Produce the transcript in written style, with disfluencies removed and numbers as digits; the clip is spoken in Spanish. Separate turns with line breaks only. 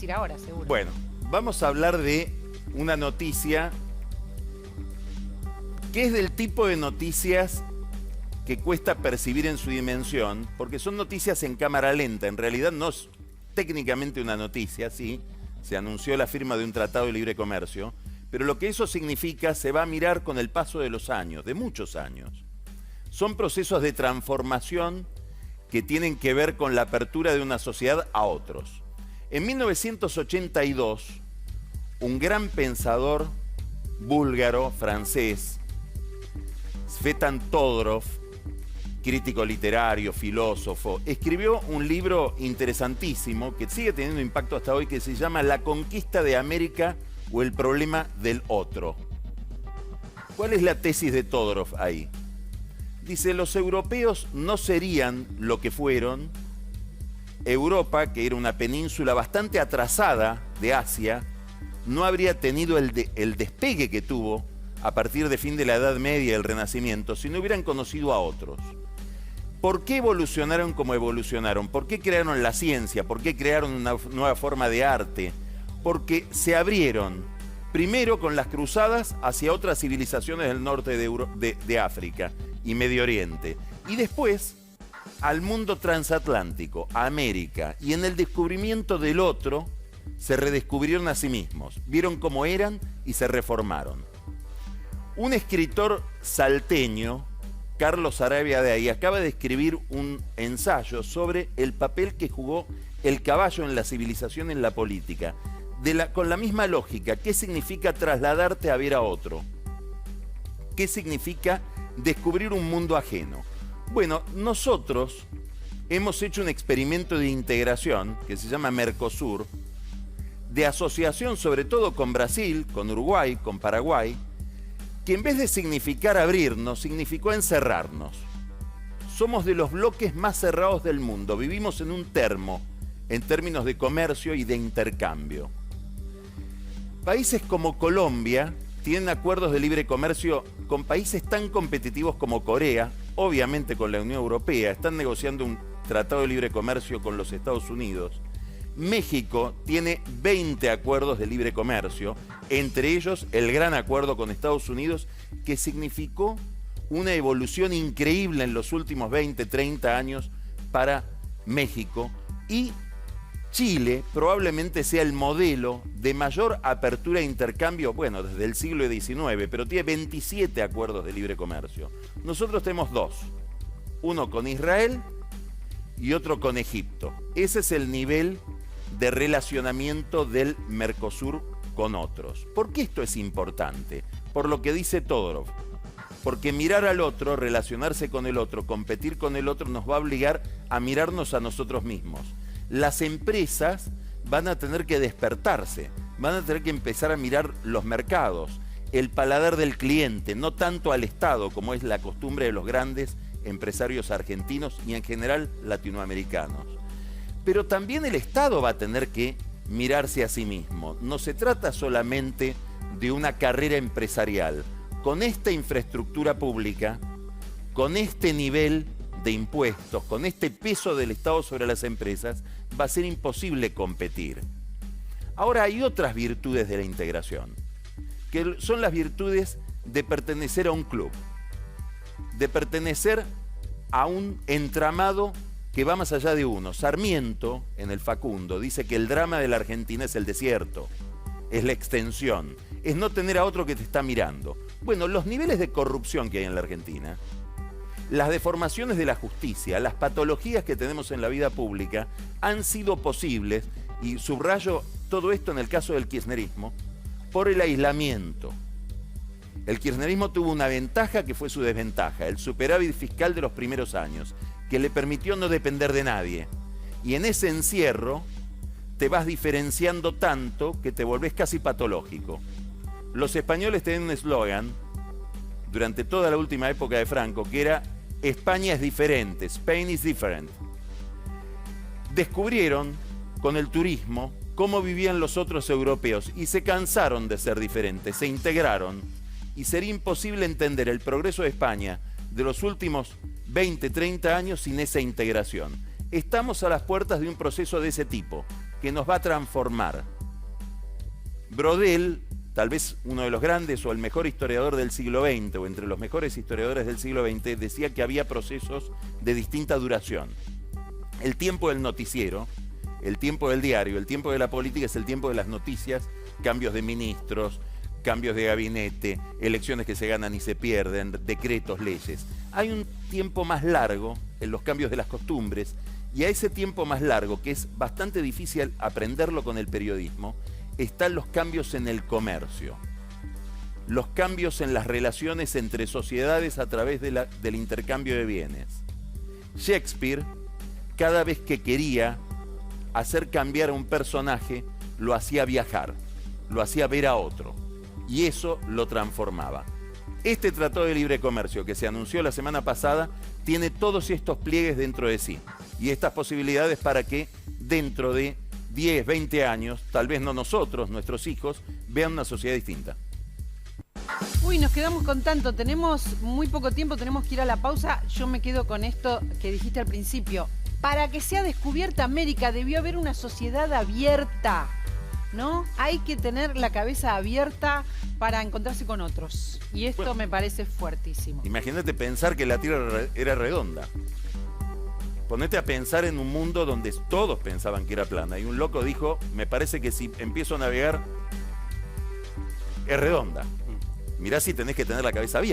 decir ahora, seguro.
Bueno, vamos a hablar de una noticia que es del tipo de noticias que cuesta percibir en su dimensión, porque son noticias en cámara lenta. En realidad no es técnicamente una noticia, sí, se anunció la firma de un tratado de libre comercio, pero lo que eso significa se va a mirar con el paso de los años, de muchos años. Son procesos de transformación que tienen que ver con la apertura de una sociedad a otros. En 1982, un gran pensador búlgaro, francés, Tzvetan Todorov, crítico literario, filósofo, escribió un libro interesantísimo que sigue teniendo impacto hasta hoy, que se llama La conquista de América o el problema del otro. ¿Cuál es la tesis de Todorov ahí? Dice, los europeos no serían lo que fueron. Europa, que era una península bastante atrasada de Asia, no habría tenido el despegue que tuvo a partir de fin de la Edad Media y el Renacimiento si no hubieran conocido a otros. ¿Por qué evolucionaron como evolucionaron? ¿Por qué crearon la ciencia? ¿Por qué crearon una nueva forma de arte? Porque se abrieron, primero con las cruzadas hacia otras civilizaciones del norte de África y Medio Oriente, y después al mundo transatlántico, a América, y en el descubrimiento del otro se redescubrieron a sí mismos, vieron cómo eran y se reformaron. Un escritor salteño, Carlos Sarabia de ahí, acaba de escribir un ensayo sobre el papel que jugó el caballo en la civilización, en la política, con la misma lógica. ¿Qué significa trasladarte a ver a otro? ¿Qué significa descubrir un mundo ajeno? Bueno, nosotros hemos hecho un experimento de integración que se llama Mercosur, de asociación sobre todo con Brasil, con Uruguay, con Paraguay, que en vez de significar abrirnos, significó encerrarnos. Somos de los bloques más cerrados del mundo, vivimos en un termo, en términos de comercio y de intercambio. Países como Colombia tienen acuerdos de libre comercio con países tan competitivos como Corea, obviamente con la Unión Europea, están negociando un tratado de libre comercio con los Estados Unidos. México tiene 20 acuerdos de libre comercio, entre ellos el gran acuerdo con Estados Unidos, que significó una evolución increíble en los últimos 20, 30 años para México, y Chile probablemente sea el modelo de mayor apertura e intercambio, bueno, desde el siglo XIX, pero tiene 27 acuerdos de libre comercio. Nosotros tenemos dos, uno con Israel y otro con Egipto. Ese es el nivel de relacionamiento del Mercosur con otros. ¿Por qué esto es importante? Por lo que dice Todorov. Porque mirar al otro, relacionarse con el otro, competir con el otro, nos va a obligar a mirarnos a nosotros mismos. Las empresas van a tener que despertarse, van a tener que empezar a mirar los mercados, el paladar del cliente, no tanto al Estado, como es la costumbre de los grandes empresarios argentinos y en general latinoamericanos. Pero también el Estado va a tener que mirarse a sí mismo. No se trata solamente de una carrera empresarial. Con esta infraestructura pública, con este nivel de impuestos, con este peso del Estado sobre las empresas, va a ser imposible competir. Ahora hay otras virtudes de la integración, que son las virtudes de pertenecer a un club, de pertenecer a un entramado que va más allá de uno. Sarmiento, en el Facundo, dice que el drama de la Argentina es el desierto, es la extensión, es no tener a otro que te está mirando. Bueno, los niveles de corrupción que hay en la Argentina, las deformaciones de la justicia, las patologías que tenemos en la vida pública han sido posibles, y subrayo todo esto en el caso del kirchnerismo, por el aislamiento. El kirchnerismo tuvo una ventaja que fue su desventaja, el superávit fiscal de los primeros años, que le permitió no depender de nadie. Y en ese encierro te vas diferenciando tanto que te volvés casi patológico. Los españoles tenían un eslogan durante toda la última época de Franco, que era España es diferente, Spain is different. Descubrieron con el turismo cómo vivían los otros europeos y se cansaron de ser diferentes, se integraron, y sería imposible entender el progreso de España de los últimos 20, 30 años sin esa integración. Estamos a las puertas de un proceso de ese tipo, que nos va a transformar. Brodel, tal vez uno de los grandes o el mejor historiador del siglo XX, o entre los mejores historiadores del siglo XX, decía que había procesos de distinta duración. El tiempo del noticiero, el tiempo del diario, el tiempo de la política es el tiempo de las noticias, cambios de ministros, cambios de gabinete, elecciones que se ganan y se pierden, decretos, leyes. Hay un tiempo más largo en los cambios de las costumbres, y a ese tiempo más largo, que es bastante difícil aprenderlo con el periodismo, están los cambios en el comercio, los cambios en las relaciones entre sociedades a través del intercambio de bienes. Shakespeare, cada vez que quería hacer cambiar a un personaje, lo hacía viajar, lo hacía ver a otro, y eso lo transformaba. Este Tratado de Libre Comercio que se anunció la semana pasada tiene todos estos pliegues dentro de sí, y estas posibilidades para que dentro de 10, 20 años, tal vez no nosotros, nuestros hijos, vean una sociedad distinta.
Uy, nos quedamos con tanto, tenemos muy poco tiempo, tenemos que ir a la pausa. Yo me quedo con esto que dijiste al principio. Para que sea descubierta América debió haber una sociedad abierta, ¿no? Hay que tener la cabeza abierta para encontrarse con otros. Y esto me parece fuertísimo.
Imagínate pensar que la Tierra era redonda. Ponete a pensar en un mundo donde todos pensaban que era plana. Y un loco dijo, me parece que si empiezo a navegar, es redonda. Mirá si tenés que tener la cabeza abierta.